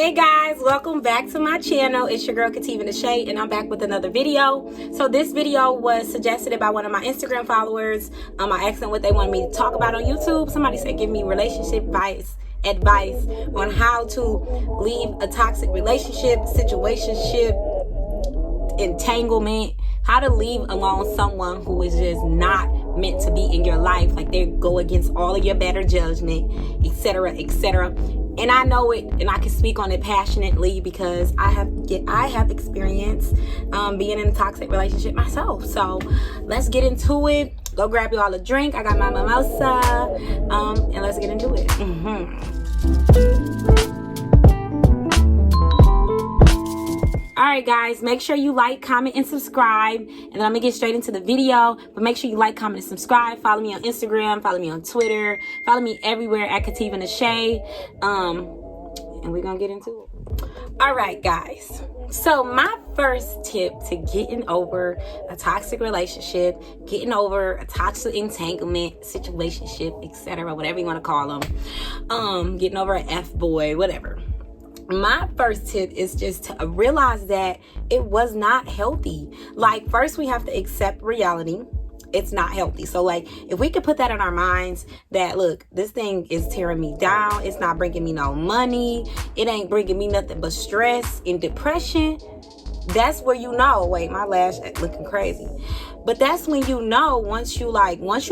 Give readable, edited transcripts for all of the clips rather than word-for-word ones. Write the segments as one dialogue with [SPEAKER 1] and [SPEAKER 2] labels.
[SPEAKER 1] Hey guys, welcome back to my channel. It's your girl Kativa Nashay, and I'm back with another video. So this video was suggested by one of my Instagram followers. I asked them what they wanted me to talk about on YouTube. Somebody said give me relationship advice on how to leave a toxic relationship, situationship, entanglement, how to leave alone someone who is just not meant to be in your life, like they go against all of your better judgment, etc., etc. And I know it, and I can speak on it passionately because I have experience being in a toxic relationship myself. So let's get into it. Go grab you all a drink. I got my mimosa, and let's get into it. Alright guys, make sure you like, comment, and subscribe. And then I'm going to get straight into the video. But make sure you like, comment, and subscribe. Follow me on Instagram. Follow me on Twitter. Follow me everywhere at Kativa Nashay. And we're going to get into it. Alright guys. So my first tip to getting over a toxic relationship, getting over a toxic entanglement, situationship, etc., whatever you want to call them. Getting over an F-boy, whatever. My first tip is just to realize that it was not healthy. Like, first we have to accept reality. It's not healthy. So like, if we could put that in our minds that, look, this thing is tearing me down. It's not bringing me no money. It ain't bringing me nothing but stress and depression. That's where you know, wait, my lash looking crazy. But that's when you know, once you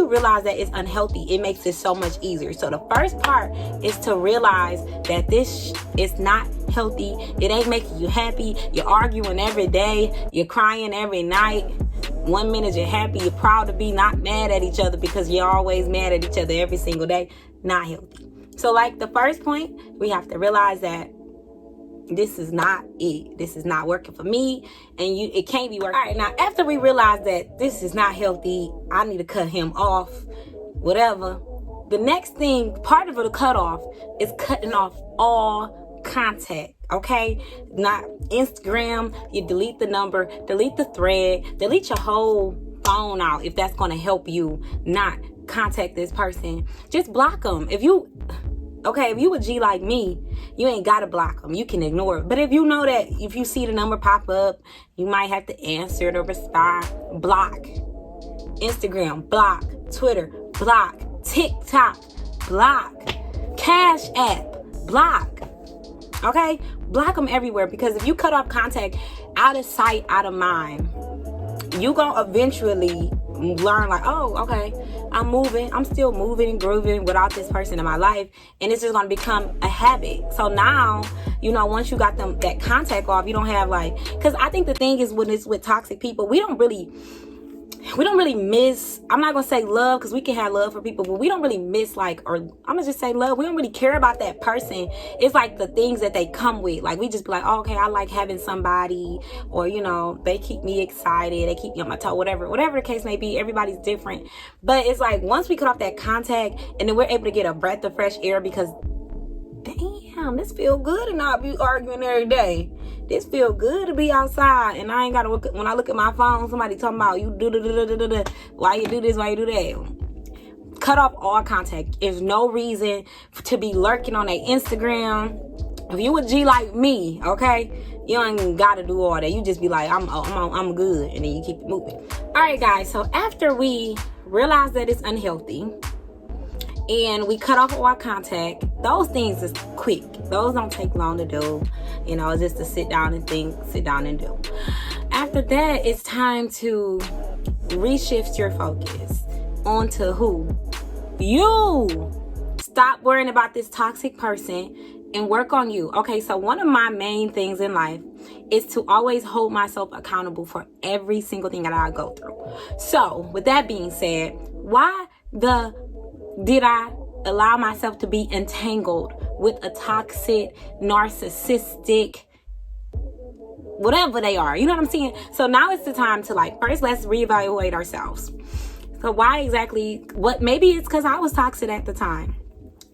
[SPEAKER 1] realize that it's unhealthy, it makes it so much easier. So the first part is to realize that this is not healthy. It ain't making you happy. You're arguing every day. You're crying every night. 1 minute you're happy, you're proud to be, not mad at each other because you're always mad at each other every single day. Not healthy. So like the first point, we have to realize that this is not it. This is not working for me, and it can't be working. All right, now after we realize that this is not healthy, I need to cut him off, whatever. The next thing, part of the cutoff, is cutting off all contact. Okay, not Instagram. You delete the number, delete the thread, delete your whole phone out if that's going to help you not contact this person. Just block them. If you a G like me, you ain't gotta block them. You can ignore it. But if you know that if you see the number pop up, you might have to answer it or respond. Block. Instagram, block. Twitter, block. TikTok, block. Cash App, block. Okay? Block them everywhere, because if you cut off contact, out of sight, out of mind, you gonna eventually learn like, oh, okay, I'm still moving and grooving without this person in my life, and it's just gonna become a habit. So now, once you got that contact off, you don't have because I think the thing is, when it's with toxic people, we don't really miss, I'm not gonna say love, because we can have love for people, but we don't really miss or I'm gonna just say love. We don't really care about that person. It's like the things that they come with. Like, we just be like, oh, okay, I like having somebody, or they keep me excited, they keep me on my toe, whatever the case may be. Everybody's different. But it's like, once we cut off that contact, and then we're able to get a breath of fresh air, because damn, this feel good and not be arguing every day. This feel good to be outside, and I ain't gotta look when I look at my phone, somebody talking about you do why you do this, why you do that. Cut off all contact. There's no reason to be lurking on their Instagram. If you a G like me, okay, you ain't even gotta do all that. You just be like, I'm good, and then you keep it moving. All right, guys. So after we realize that it's unhealthy, and we cut off all contact, those things is quick. Those don't take long to do. Just to sit down and think, sit down and do. After that, it's time to reshift your focus onto who? You. Stop worrying about this toxic person and work on you. Okay, so one of my main things in life is to always hold myself accountable for every single thing that I go through. So with that being said, why did I allow myself to be entangled with a toxic, narcissistic, whatever they are? You know what I'm saying? So now it's the time to first let's reevaluate ourselves. So why exactly, maybe it's because I was toxic at the time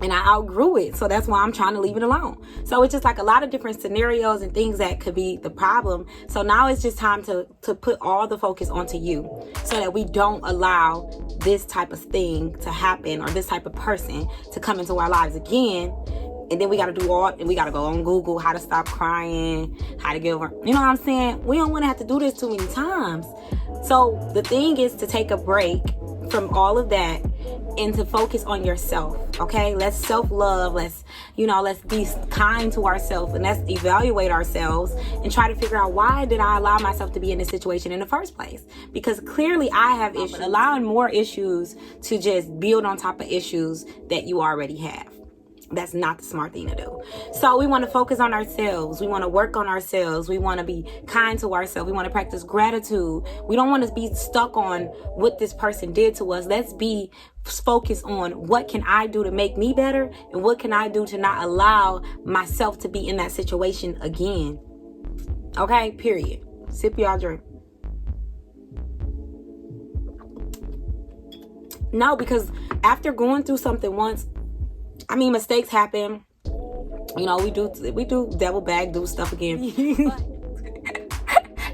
[SPEAKER 1] and I outgrew it. So that's why I'm trying to leave it alone. So it's just a lot of different scenarios and things that could be the problem. So now it's just time to put all the focus onto you, so that we don't allow this type of thing to happen, or this type of person to come into our lives again, And then we got to do all, and we got to go on Google how to stop crying, how to get over, you know what I'm saying? We don't want to have to do this too many times. So the thing is to take a break from all of that and to focus on yourself. Okay, let's self-love. Let's be kind to ourselves, and let's evaluate ourselves and try to figure out, why did I allow myself to be in this situation in the first place? Because clearly I have issues. Allowing more issues to just build on top of issues that you already have. That's not the smart thing to do. So we want to focus on ourselves. We want to work on ourselves. We want to be kind to ourselves. We want to practice gratitude. We don't want to be stuck on what this person did to us. Let's be focused on, what can I do to make me better? And what can I do to not allow myself to be in that situation again? Okay, period. Sip y'all drink. No, because after going through something once, mistakes happen. We do devil bag, do stuff again.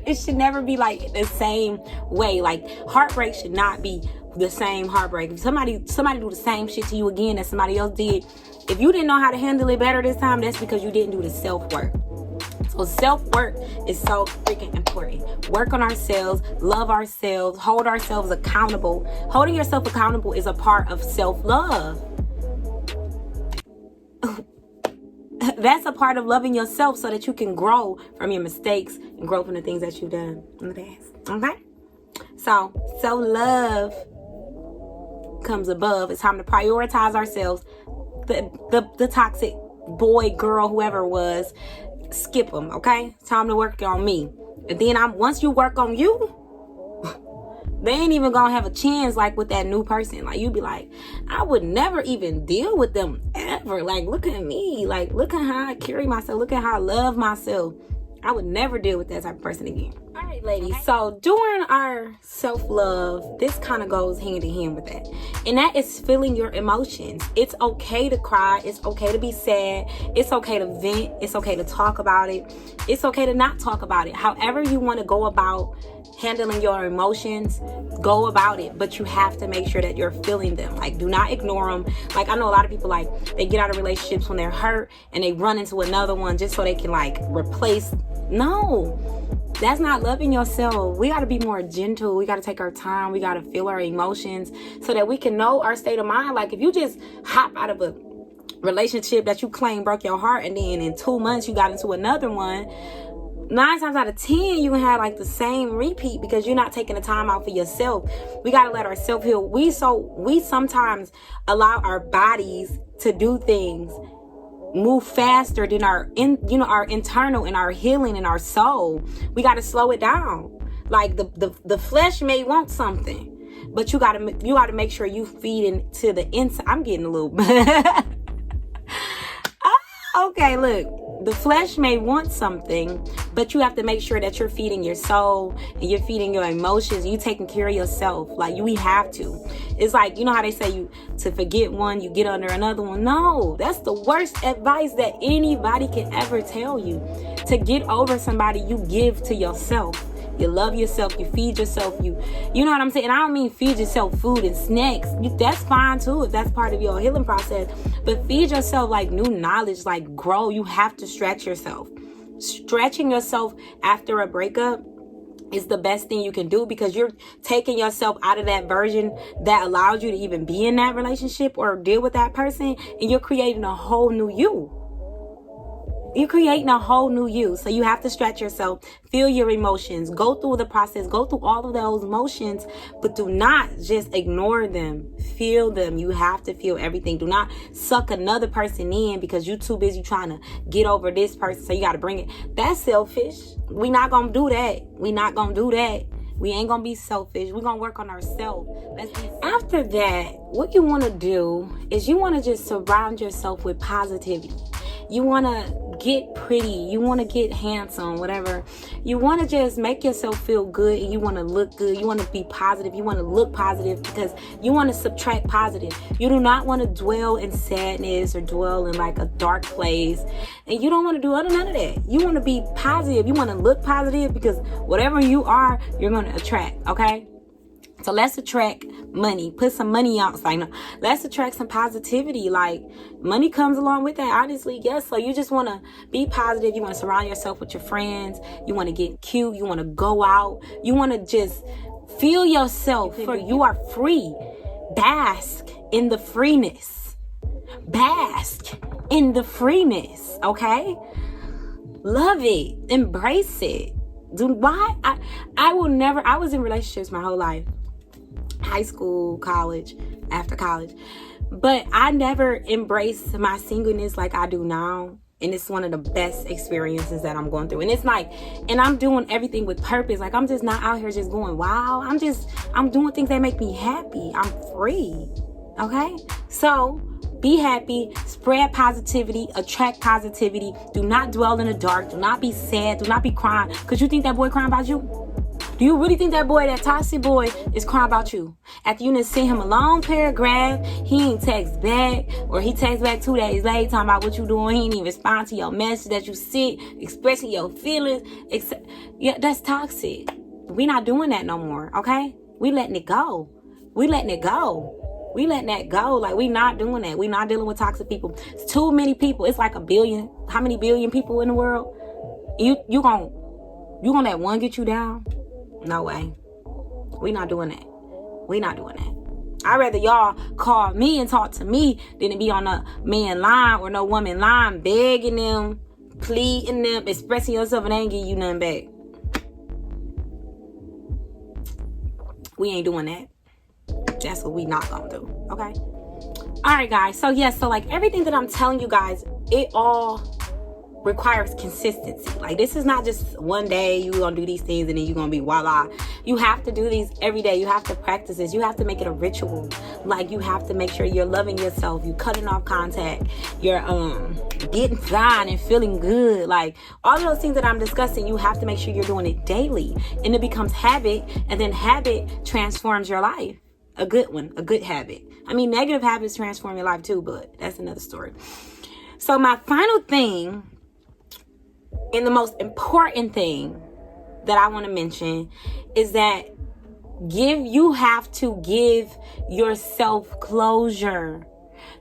[SPEAKER 1] It should never be like the same way. Like, heartbreak should not be the same heartbreak. If somebody do the same shit to you again that somebody else did, if you didn't know how to handle it better this time, that's because you didn't do the self-work. So self-work is so freaking important. Work on ourselves, love ourselves, hold ourselves accountable. Holding yourself accountable is a part of self-love. That's a part of loving yourself, so that you can grow from your mistakes and grow from the things that you've done in the past. Okay? So self-love comes above. It's time to prioritize ourselves. The toxic boy, girl, whoever it was, skip them. Okay? It's time to work on me. And then once you work on you, they ain't even gonna have a chance like with that new person. Like, you be like, I would never even deal with them ever. Like, look at me. Like, look at how I carry myself. Look at how I love myself. I would never deal with that type of person again. All right, ladies. Okay. So during our self-love, this kind of goes hand in hand with that. And that is feeling your emotions. It's okay to cry. It's okay to be sad. It's okay to vent. It's okay to talk about it. It's okay to not talk about it. However you want to go about handling your emotions, go about it, but you have to make sure that you're feeling them. Like, do not ignore them. Like, I know a lot of people, like, they get out of relationships when they're hurt and they run into another one just so they can, like, replace. No, that's not loving yourself. We got to be more gentle. We got to take our time. We got to feel our emotions so that we can know our state of mind. Like, if you just hop out of a relationship that you claim broke your heart, and then in 2 months you got into another one, 9 times out of 10 you can have like the same repeat, because you're not taking the time out for yourself. We got to let ourselves heal. We sometimes allow our bodies to do things move faster than our internal and our healing and our soul. We got to slow it down. Like, the flesh may want something, but you got to make sure you feed into the inside. I'm getting a little okay, look. The flesh may want something, but you have to make sure that you're feeding your soul and you're feeding your emotions. You taking care of yourself. Like, we have to. It's like, you know how they say you to forget one, you get under another one. No, that's the worst advice that anybody can ever tell you. To get over somebody, you give to yourself. You love yourself. You feed yourself. You know what I'm saying? And I don't mean feed yourself food and snacks. That's fine too if that's part of your healing process. But feed yourself like new knowledge, like grow. You have to stretch yourself. Stretching yourself after a breakup is the best thing you can do, because you're taking yourself out of that version that allowed you to even be in that relationship or deal with that person, and you're creating a whole new you. You're creating a whole new you. So you have to stretch yourself, feel your emotions, go through the process, go through all of those emotions, but do not just ignore them. Feel them. You have to feel everything. Do not suck another person in because you're too busy trying to get over this person. So you got to bring it. That's selfish. We're not going to do that. We're not going to do that. We ain't going to be selfish. We're going to work on ourselves. After that, what you want to do is you want to just surround yourself with positivity. You want to get pretty. You want to get handsome, whatever. You want to just make yourself feel good, and you want to look good. You want to be positive. You want to look positive because you want to subtract positive. You do not want to dwell in sadness or dwell in like a dark place. And you don't want to do none of that. You want to be positive. You want to look positive because whatever you are, you're going to attract, okay? So let's attract money. Put some money outside. No, let's attract some positivity. Like, money comes along with that, honestly. Yes. So you just want to be positive. You want to surround yourself with your friends. You want to get cute. You want to go out. You want to just feel yourself. You are free. Bask in the freeness. Bask in the freeness. Okay? Love it. Embrace it. I was in relationships my whole life. High school, college, after college. But I never embraced my singleness like I do now. And it's one of the best experiences that I'm going through. And it's like, and I'm doing everything with purpose. Like, I'm just not out here just going, wow. I'm doing things that make me happy. I'm free. Okay? So, be happy, spread positivity, attract positivity. Do not dwell in the dark. Do not be sad. Do not be crying. Because you think that boy crying about you? Do you really think that boy, that toxic boy, is crying about you? After you done sent him a long paragraph, he ain't text back, or he text back 2 days later talking about what you doing. He ain't even respond to your message that you sent, expressing your feelings. Yeah, that's toxic. We not doing that no more, okay? We letting it go. We letting it go. We letting that go. Like, we not doing that. We not dealing with toxic people. It's too many people. It's like 1 billion. How many billion people in the world? You gonna let one get you down? No way. We not doing that. We not doing that. I'd rather y'all call me and talk to me than to be on a man line or no woman line begging them, pleading them, expressing yourself, and they ain't give you nothing back. We ain't doing that. That's what we not gonna do. Okay? Alright, guys. So yes, so like everything that I'm telling you guys, it all requires consistency. Like, this is not just one day you're gonna do these things and then you're gonna be voila. You have to do these every day. You have to practice this. You have to make it a ritual. Like, you have to make sure you're loving yourself. You cutting off contact. You're getting fine and feeling good. Like, all of those things that I'm discussing, you have to make sure you're doing it daily, and it becomes habit, and then habit transforms your life. A good one, a good habit. I mean, negative habits transform your life too, but that's another story. So my final thing, and the most important thing that I want to mention, is that you have to give yourself closure.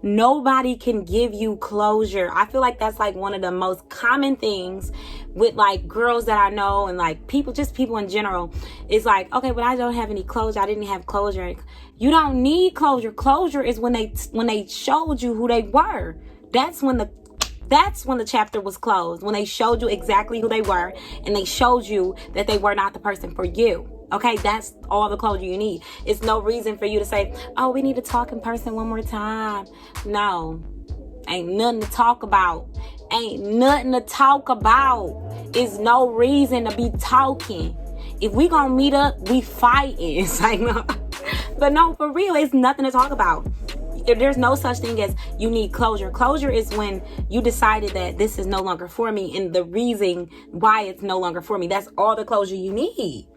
[SPEAKER 1] Nobody can give you closure. I feel like that's like one of the most common things with like girls that I know, and like people in general. It's like, okay, but I don't have any closure. I didn't have closure. You don't need closure. Closure is when they showed you who they were. That's when the chapter was closed, when they showed you exactly who they were, and they showed you that they were not the person for you. Okay, that's all the closure you need. It's no reason for you to say, oh, we need to talk in person one more time. No, ain't nothing to talk about. Ain't nothing to talk about. It's no reason to be talking. If we gonna meet up, we fighting. It's like, no. But no, for real, it's nothing to talk about. There's no such thing as you need closure. Closure is when you decided that this is no longer for me, and the reason why it's no longer for me. That's all the closure you need.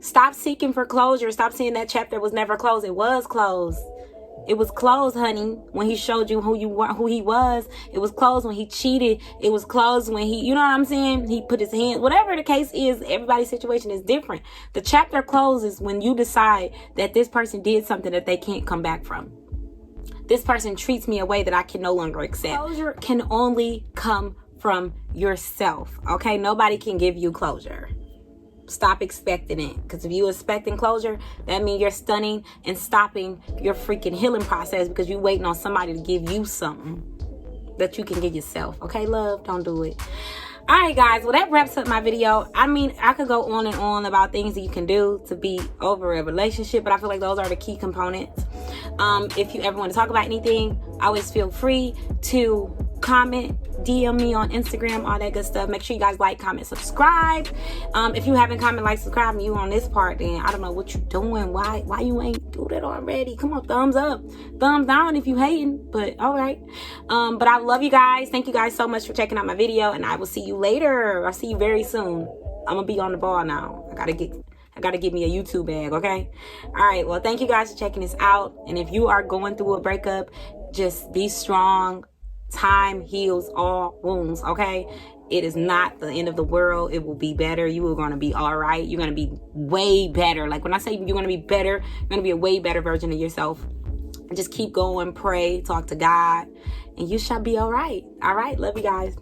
[SPEAKER 1] Stop seeking for closure. Stop saying that chapter was never closed. It was closed. It was closed, honey, when he showed you who he was. It was closed when he cheated. It was closed when he, you know what I'm saying? He put his hand, whatever the case is, everybody's situation is different. The chapter closes when you decide that this person did something that they can't come back from. This person treats me a way that I can no longer accept. Closure can only come from yourself, okay? Nobody can give you closure. Stop expecting it. Because if you're expecting closure, that means you're stunning and stopping your freaking healing process because you're waiting on somebody to give you something that you can give yourself. Okay, love? Don't do it. All right, guys. Well, that wraps up my video. I mean, I could go on and on about things that you can do to be over a relationship, but I feel like those are the key components. If you ever want to talk about anything, always feel free to comment, DM me on Instagram, all that good stuff. Make sure you guys like, comment, subscribe. If you haven't comment, like, subscribe, and you on this part, then I don't know what you doing. Why you ain't do that already? Come on, thumbs up, thumbs down if you hating. But all right. But I love you guys. Thank you guys so much for checking out my video, and I will see you later. I'll see you very soon. I'm gonna be on the ball now. I gotta get me a YouTube bag, okay? All right, well, thank you guys for checking this out. And if you are going through a breakup, just be strong. Time heals all wounds, okay? It is not the end of the world. It will be better. You are going to be all right. You're going to be way better. Like when I say you're going to be better, you're going to be a way better version of yourself. Just keep going, pray, talk to God, and you shall be all right. All right. Love you guys.